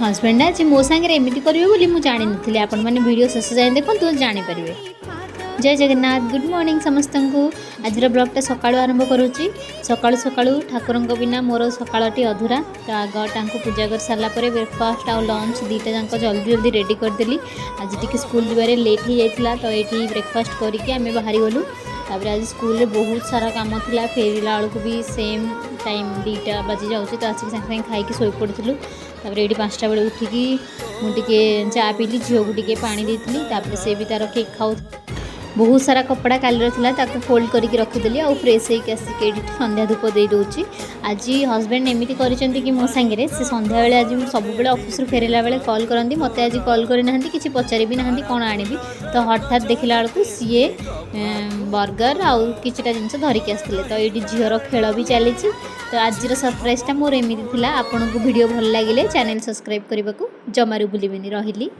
Husband आज मो सांगे एमती करेंगे बोली मुझे जानी नी आपण मैंने वीडियो शेष जाए देखो तो जानीपर। जय जगन्नाथ गुड मॉर्निंग समस्त को। आज ब्लॉगटा सका आरंभ करुच्ची। सका सका ठाकुर बिना मोर सकाळटी अधूरा। तो आग पूजा कर सारापर ब्रेकफास्ट आउ लंच दुईटा जाक जल्दी जल्दी रेडी करदेली। आज टी स्कूल जबार लेट हो जाता तो ये ब्रेकफास्ट करके आम बाहरी गलु। तापर आज स्कूल रे बहुत सारा काम थिला फेरला बेलू भी सेम टाइम 2टा बाजी जाऊँगी तो आसिक सागे खाई शोई पड़ूँ। तापर ये 5टा बेले उठिकी मुझे चा पीली झील को टे पा दी सी भी तार केक खाऊ। बहुत सारा कपड़ा काली ताको फोल्ड करके रखीदेली आ फ्रेश होकर आसिक संध्या धूप दे दूची। आज हजबैंड एमती कि मो सांगे से संध्या बेले आज सब ऑफिस फेरला बेले कॉल करती मत आज कॉल करना कि पचारि भी ना कौन आनिबी। तो हठात देखला बेलू सीए बर्गर आउ किछटा जिनस धरिकी आसते तो ये झीर खेल भी चली। तो आज सरप्राइजटा मोर एमती थिला। आपन को वीडियो भल लगे चैनल सब्सक्राइब करने को जमारू भूलिबेनी। रहिली।